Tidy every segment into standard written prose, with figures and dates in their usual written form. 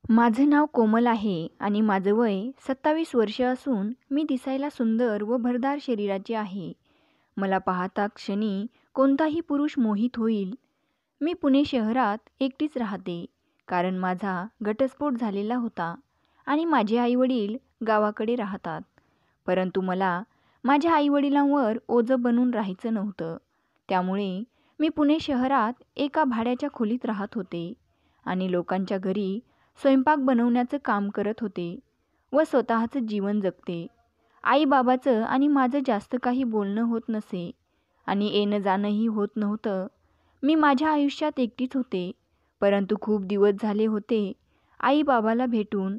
माझं नाव कोमल आहे आणि माझं वय 27 वर्ष असून मी दिसायला सुंदर व भरदार शरीराची आहे. मला पाहता क्षणी कोणताही पुरुष मोहित होईल. मी पुणे शहरात एकटीच राहते, कारण माझा घटस्फोट झालेला होता आणि माझे आईवडील गावाकडे राहतात. परंतु मला माझ्या आईवडिलांवर ओझं बनून राहायचं नव्हतं. त्यामुळे मी पुणे शहरात एका भाड्याच्या खोलीत राहत होते आणि लोकांच्या घरी स्वयंपाक बनवण्याचं काम करत होते व स्वतःचं जीवन जगते. आई-बाबाचं आणि माझं जास्त काही बोलणं होत नसे आणि येणं जाणंही होत नव्हतं. मी माझ्या आयुष्यात एकटीच होते, परंतु खूप दिवस झाले होते आई-बाबाला भेटून.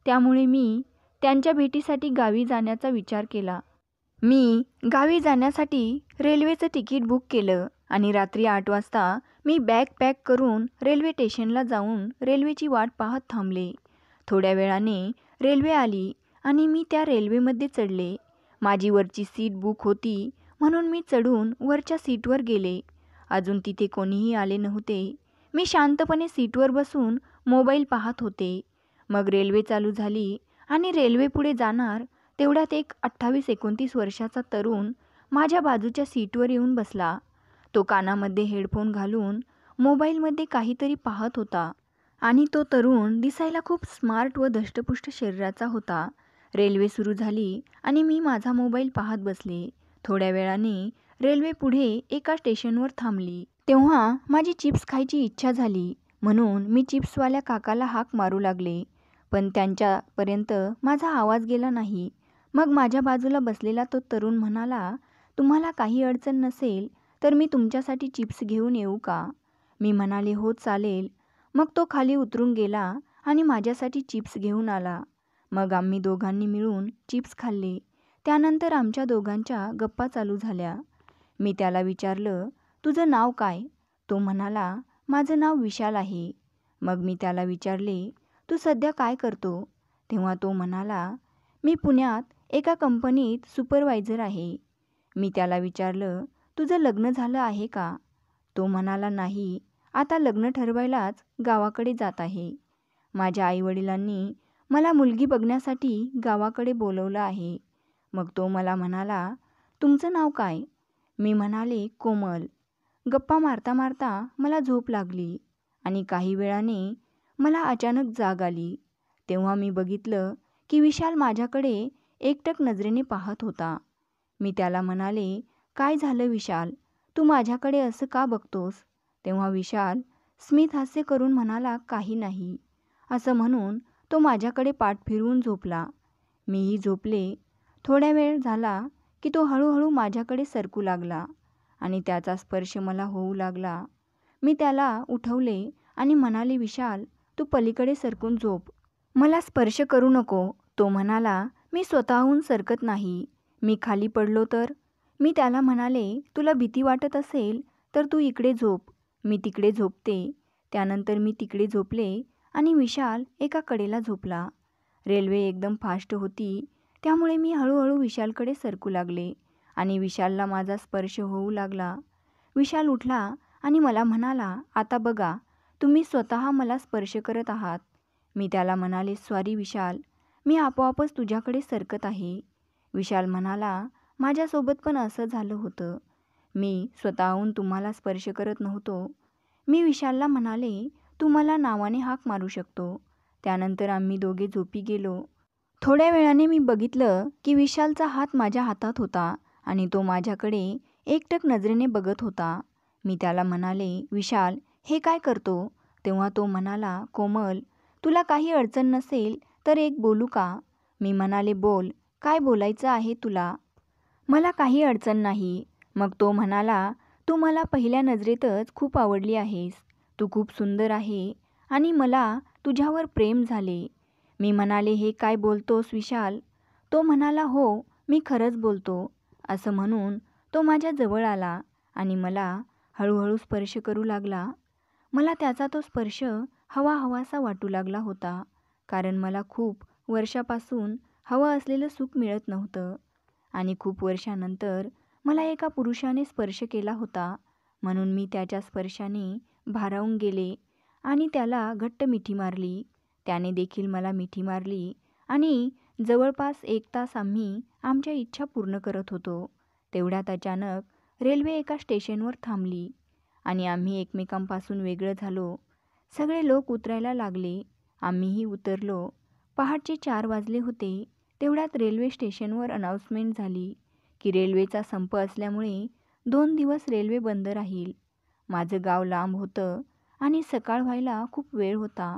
त्यामुळे मी त्यांच्या भेटीसाठी गावी जाण्याचा विचार केला. मी गावी जाण्यासाठी रेल्वेचं तिकीट बुक केलं आणि रात्री 8 वाजता मी बॅग पॅक करून रेल्वे स्टेशनला जाऊन रेल्वेची वाट पाहत थांबले. थोड्या वेळाने रेल्वे आली आणि मी त्या रेल्वेमध्ये चढले. माझी वरची सीट बुक होती म्हणून मी चढून वरच्या सीटवर गेले. अजून तिथे कोणीही आले नव्हते. मी शांतपणे सीटवर बसून मोबाईल पाहत होते. मग रेल्वे चालू झाली आणि रेल्वे पुढे जाणार तेवढ्यात एक 28-29 वर्षाचा तरुण माझ्या बाजूच्या सीटवर येऊन बसला. तो कानामध्ये हेडफोन घालून मोबाईलमध्ये काहीतरी पाहत होता आणि तो तरुण दिसायला खूप स्मार्ट व धष्टपुष्ट शरीराचा होता. रेल्वे सुरू झाली आणि मी माझा मोबाईल पाहत बसले. थोड्या वेळाने रेल्वे पुढे एका स्टेशनवर थांबली. तेव्हा माझी चिप्स खायची इच्छा झाली म्हणून मी चिप्सवाल्या काकाला हाक मारू लागले, पण त्यांच्यापर्यंत माझा आवाज गेला नाही. मग माझ्या बाजूला बसलेला तो तरुण म्हणाला, तुम्हाला काही अडचण नसेल तर मी तुमच्यासाठी चिप्स घेऊन येऊ का? मी म्हणाले, हो चालेल. मग तो खाली उतरून गेला आणि माझ्यासाठी चिप्स घेऊन आला. मग आम्ही दोघांनी मिळून चिप्स खाल्ले. त्यानंतर आमच्या दोघांच्या गप्पा चालू झाल्या. मी त्याला विचारलं, तुझं नाव काय? तो म्हणाला, माझं नाव विशाल आहे. मग मी त्याला विचारले, तू सध्या काय करतो? तेव्हा तो म्हणाला, मी पुण्यात एका कंपनीत सुपरवायझर आहे. मी त्याला विचारलं, तुझं लग्न झालं आहे का? तो म्हणाला, नाही, आता लग्न ठरवायलाच गावाकडे जात आहे. माझ्या आईवडिलांनी मला मुलगी बघण्यासाठी गावाकडे बोलवलं आहे. मग तो मला म्हणाला, तुमचं नाव काय? मी म्हणाले, कोमल. गप्पा मारता मारता मला झोप लागली आणि काही वेळाने मला अचानक जाग आली. तेव्हा मी बघितलं की विशाल माझ्याकडे एकटक नजरेने पाहत होता. मी त्याला म्हणाले, काय झालं विशाल? तू माझ्याकडे असं का बघतोस? तेव्हा विशाल स्मित हास्य करून म्हणाला, काही नाही. असं म्हणून तो माझ्याकडे पाठ फिरवून झोपला. मीही झोपले. थोड्या वेळ झाला की तो हळूहळू माझ्याकडे सरकू लागला आणि त्याचा स्पर्श मला होऊ लागला. मी त्याला उठवले आणि म्हणाले, विशाल, तू पलीकडे सरकून झोप. मला स्पर्श करू नको. तो म्हणाला, मी स्वतःहून सरकत नाही. मी खाली पडलो तर? मी त्याला म्हणाले, तुला भीती वाटत असेल तर तू इकडे झोप. मी तिकडे झोपते. त्यानंतर मी तिकडे झोपले आणि विशाल एका कडेला झोपला. रेल्वे एकदम फास्ट होती, त्यामुळे मी हळूहळू विशालकडे सरकू लागले आणि विशालला माझा स्पर्श होऊ लागला. विशाल उठला आणि मला म्हणाला, आता बघा, तुम्ही स्वतः मला स्पर्श करत आहात. मी त्याला म्हणाले, सॉरी विशाल, मी आपोआपच तुझ्याकडे सरकत आहे. विशाल म्हणाला, माझ्यासोबत पण असं झालं होतं. मी स्वतःहून तुम्हाला स्पर्श करत नव्हतो. मी विशालला म्हणाले, तू मला नावाने हाक मारू शकतो. त्यानंतर आम्ही दोघे झोपी गेलो. थोड्या वेळाने मी बघितलं की विशालचा हात माझ्या हातात होता आणि तो माझ्याकडे एकटक नजरेने बघत होता. मी त्याला म्हणाले, विशाल, हे काय करतो? तेव्हा तो म्हणाला, कोमल, तुला काही अडचण नसेल तर एक बोलू का? मी म्हणाले, बोल, काय बोलायचं आहे तुला? मला काही अडचण नाही. मग तो म्हणाला, तू मला पहिल्या नजरेतच खूप आवडली आहेस. तू खूप सुंदर आहे आणि मला तुझ्यावर प्रेम झाले. मी म्हणाले, हे काय बोलतोस विशाल? तो म्हणाला, हो, मी खरंच बोलतो. असं म्हणून तो माझ्या जवळ आला आणि मला हळूहळू स्पर्श करू लागला. मला त्याचा तो स्पर्श हवाहवासा वाटू लागला होता, कारण मला खूप वर्षापासून हवं असलेलं सुख मिळत नव्हतं आणि खूप वर्षानंतर मला एका पुरुषाने स्पर्श केला होता. म्हणून मी त्याच्या स्पर्शाने भारावून गेले आणि त्याला घट्ट मिठी मारली. त्याने देखील मला मिठी मारली आणि जवळपास 1 तास आम्ही आमच्या इच्छा पूर्ण करत होतो. तेवढ्यात अचानक रेल्वे एका स्टेशनवर थांबली आणि आम्ही एकमेकांपासून वेगळं झालो. सगळे लोक उतरायला लागले. आम्हीही उतरलो. पहाटचे 4 वाजले होते. तेवढ्यात रेल्वे स्टेशनवर अनाउन्समेंट झाली की रेल्वेचा संप असल्यामुळे 2 दिवस रेल्वे बंद राहील. माझं गाव लांब होतं आणि सकाळ व्हायला खूप वेळ होता.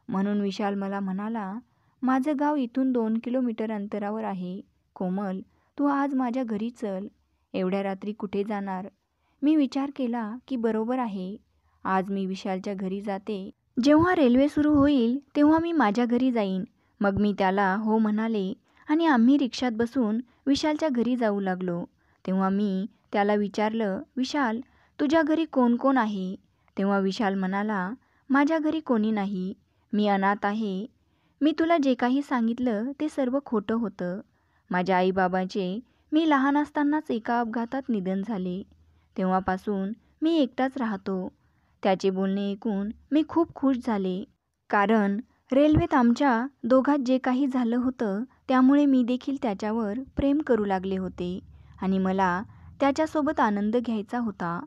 म्हणून विशाल मला म्हणाला, माझं गाव इथून 2 किलोमीटर अंतरावर आहे. कोमल, तू आज माझ्या घरी चल. एवढ्या रात्री कुठे जाणार? मी विचार केला की बरोबर आहे. आज मी विशालच्या घरी जाते. जेव्हा रेल्वे सुरू होईल तेव्हा मी माझ्या घरी जाईन. मग मी त्याला हो म्हणाले आणि आम्ही रिक्षात बसून विशालच्या घरी जाऊ लागलो. तेव्हा मी त्याला विचारलं, विशाल, तुझ्या घरी कोण कोण आहे? तेव्हा विशाल म्हणाला, माझ्या घरी कोणी नाही. मी अनाथ आहे. मी तुला जे काही सांगितलं ते सर्व खोटं होतं. माझ्या आईबाबांचे मी लहान असतानाच एका अपघातात निधन झाले. तेव्हापासून मी एकटाच राहतो. त्याचे बोलणे ऐकून मी खूप खुश झाले. कारण रेल्वेत आमच्या दोघात जे काही झालं होतं त्यामुळे मी देखील त्याच्यावर प्रेम करू लागले होते आणि मला त्याच्यासोबत आनंद घ्यायचा होता.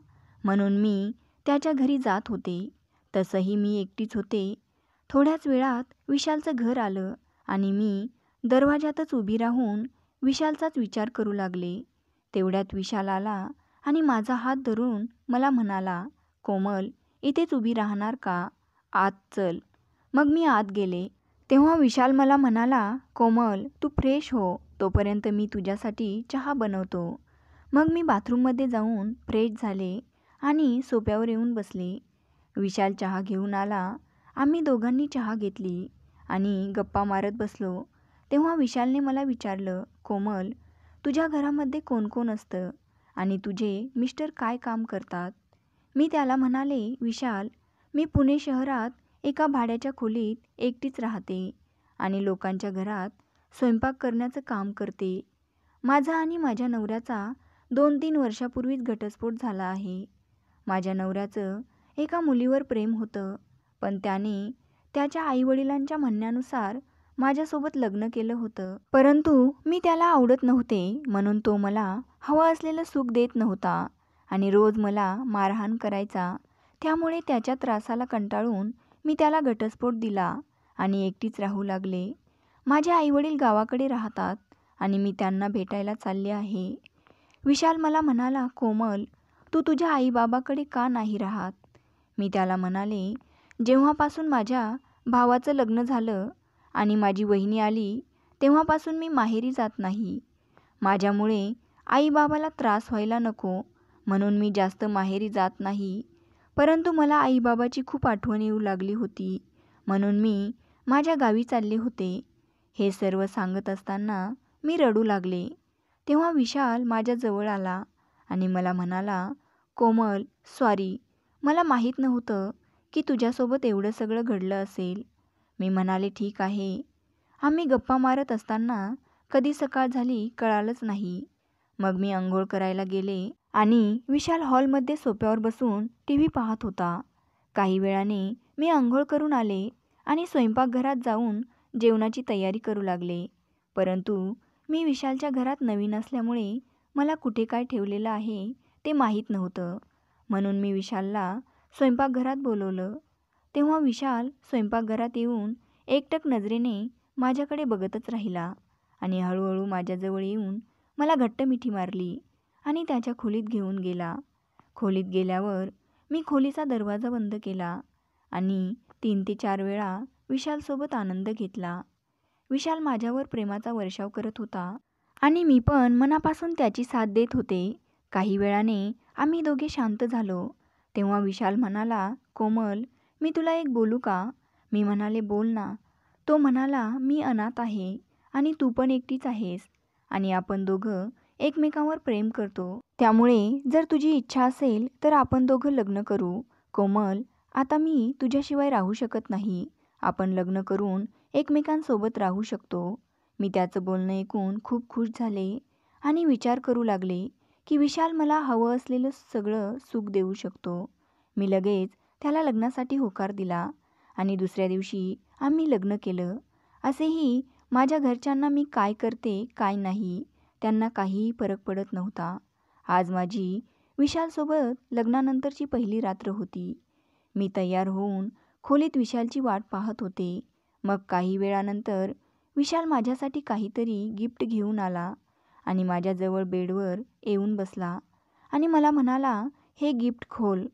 म्हणून मी त्याच्या घरी जात होते. तसंही मी एकटीच होते. थोड्याच वेळात विशालचं घर आलं आणि मी दरवाजातच उभी राहून विशालचाच विचार करू लागले. तेवढ्यात विशाल आला आणि माझा हात धरून मला म्हणाला, कोमल, इथेच उभी राहणार का? आत चल. मग मी आत गेले. तेव्हा विशाल मला म्हणाला, कोमल, तू फ्रेश हो, तोपर्यंत मी तुझ्यासाठी चहा बनवतो. मग मी बाथरूममध्ये जाऊन फ्रेश झाले आणि सोफ्यावर येऊन बसले. विशाल चहा घेऊन आला. आम्ही दोघांनी चहा घेतली आणि गप्पा मारत बसलो. तेव्हा विशालने मला विचारलं, कोमल, तुझ्या घरामध्ये कोण कोण असतं आणि तुझे मिस्टर काय काम करतात? मी त्याला म्हणाले, विशाल, मी पुणे शहरात एका भाड्याच्या खोलीत एकटीच राहते आणि लोकांच्या घरात स्वयंपाक करण्याचं काम करते. माझा आणि माझ्या नवऱ्याचा 2-3 वर्षापूर्वीच घटस्फोट झाला आहे. माझ्या नवऱ्याचं एका मुलीवर प्रेम होतं, पण त्याने त्याच्या आईवडिलांच्या म्हणण्यानुसार माझ्यासोबत लग्न केलं होतं. परंतु मी त्याला आवडत नव्हते, म्हणून तो मला हवं असलेलं सुख देत नव्हता आणि रोज मला मारहाण करायचा. त्यामुळे त्याच्या त्रासाला कंटाळून मी त्याला घटस्फोट दिला आणि एकटीच राहू लागले. माझे आईवडील गावाकडे राहतात आणि मी त्यांना भेटायला चालले आहे. विशाल मला म्हणाला, कोमल, तू तुझ्या आईबाबाकडे का नाही राहत? मी त्याला म्हणाले, जेव्हापासून माझ्या भावाचं लग्न झालं आणि माझी वहिनी आली तेव्हापासून मी माहेरी जात नाही. माझ्यामुळे आईबाबाला त्रास व्हायला नको म्हणून मी जास्त माहेरी जात नाही. परंतु मला आईबाबाची खूप आठवण येऊ लागली होती, म्हणून मी माझ्या गावी चालले होते. हे सर्व सांगत असताना मी रडू लागले. तेव्हा विशाल माझ्या जवळ आला आणि मला म्हणाला, कोमल, सॉरी, मला माहीत नव्हतं की तुझ्यासोबत एवढं सगळं घडलं असेल. मी म्हणाले, ठीक आहे. आम्ही गप्पा मारत असताना कधी सकाळ झाली कळालंच नाही. मग मी अंघोळ करायला गेले आणि विशाल हॉलमध्ये सोफ्यावर बसून TV पाहत होता. काही वेळाने मी अंघोळ करून आले आणि स्वयंपाकघरात जाऊन जेवणाची तयारी करू लागले. परंतु मी विशालच्या घरात नवीन असल्यामुळे मला कुठे काय ठेवलेलं आहे ते माहीत नव्हतं. म्हणून मी विशालला स्वयंपाकघरात बोलवलं. तेव्हा विशाल स्वयंपाकघरात येऊन एकटक नजरेने माझ्याकडे बघतच राहिला आणि हळूहळू माझ्याजवळ येऊन मला घट्ट मिठी मारली आणि त्याच्या खोलीत घेऊन गेला. खोलीत गेल्यावर मी खोलीचा दरवाजा बंद केला आणि 3 ते 4 वेळा विशालसोबत आनंद घेतला. विशाल माझ्यावर प्रेमाचा वर्षाव करत होता आणि मी पण मनापासून त्याची साथ देत होते. काही वेळाने आम्ही दोघे शांत झालो. तेव्हा विशाल म्हणाला, कोमल, मी तुला एक बोलू का? मी म्हणाले, बोल ना. तो म्हणाला, मी अनाथ आहे आणि तू पण एकटीच आहेस आणि आपण दोघं एकमेकांवर प्रेम करतो. त्यामुळे जर तुझी इच्छा असेल तर आपण दोघं लग्न करू. कोमल, आता मी तुझ्याशिवाय राहू शकत नाही. आपण लग्न करून एकमेकांसोबत राहू शकतो. मी त्याचं बोलणं ऐकून खूप खुश झाले आणि विचार करू लागले की विशाल मला हवं असलेलं सगळं सुख देऊ शकतो. मी लगेच त्याला लग्नासाठी होकार दिला आणि दुसऱ्या दिवशी आम्ही लग्न केलं. असेही माझ्या घरच्यांना मी काय करते काय नाही त्यांना काहीही फरक पडत नव्हता. आज माझी विशालसोबत लग्नानंतरची पहिली रात्र होती. मी तयार होऊन खोलीत विशालची वाट पाहत होते. मग काही वेळानंतर विशाल माझ्यासाठी काहीतरी गिफ्ट घेऊन आला आणि माझ्याजवळ बेडवर येऊन बसला आणि मला म्हणाला, हे गिफ्ट खोल.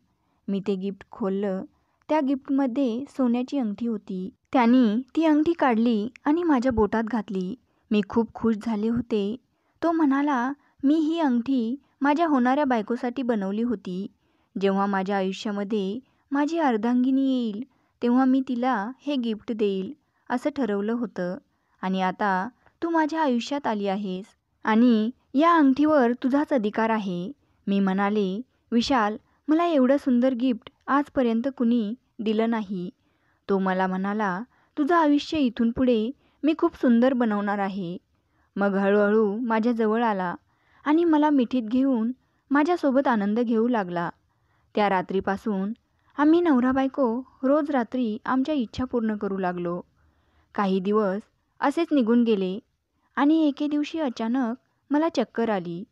मी ते गिफ्ट खोललं. त्या गिफ्टमध्ये सोन्याची अंगठी होती. त्याने ती अंगठी काढली आणि माझ्या बोटात घातली. मी खूप खुश झाले होते. तो म्हणाला, मी ही अंगठी माझ्या होणाऱ्या बायकोसाठी बनवली होती. जेव्हा माझ्या आयुष्यामध्ये माझी अर्धांगिनी येईल तेव्हा मी तिला हे गिफ्ट देईल असं ठरवलं होतं. आणि आता तू माझ्या आयुष्यात आली आहेस आणि या अंगठीवर तुझाच अधिकार आहे. मी म्हणाले, विशाल, मला एवढं सुंदर गिफ्ट आजपर्यंत कुणी दिलं नाही. तो मला म्हणाला, तुझं आयुष्य इथून पुढे मी खूप सुंदर बनवणार आहे. मग हळूहळू माझ्याजवळ आला आणि मला मिठीत घेऊन माझ्यासोबत आनंद घेऊ लागला. त्या रात्रीपासून आम्ही नवरा बायको रोज रात्री आमच्या इच्छा पूर्ण करू लागलो. काही दिवस असेच निघून गेले आणि एके दिवशी अचानक मला चक्कर आली.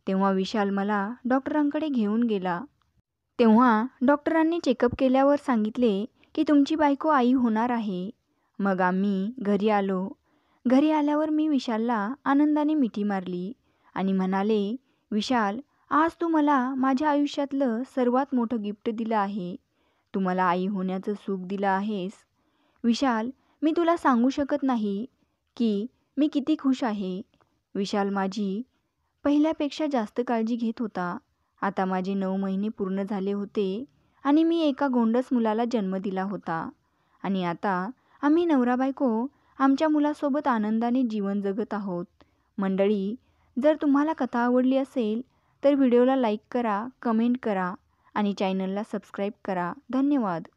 तेव्हा विशाल मला डॉक्टरांकडे घेऊन गेला. तेव्हा डॉक्टरांनी चेकअप केल्यावर सांगितले की तुमची बायको आई होणार आहे. मग आम्ही घरी आलो. घरी आल्यावर मी विशालला आनंदाने मिठी मारली आणि म्हणाले, विशाल, आज तू मला माझ्या आयुष्यातलं सर्वात मोठं गिफ्ट दिलं आहे. तू मला आई होण्याचं सुख दिलं आहेस. विशाल, मी तुला सांगू शकत नाही की मी किती खुश आहे. विशाल माझी पहिल्यापेक्षा जास्त काळजी घेत होता. आता माझे 9 महिने पूर्ण झाले होते आणि मी एका गोंडस मुलाला जन्म दिला होता. आणि आता आम्ही नवरा बायको आमच्या मुलासोबत आनंदाने जीवन जगत आहोत. मंडळी, जर तुम्हाला कथा आवडली असेल तर व्हिडिओला लाईक करा, कमेंट करा आणि चॅनलला सबस्क्राईब करा. धन्यवाद.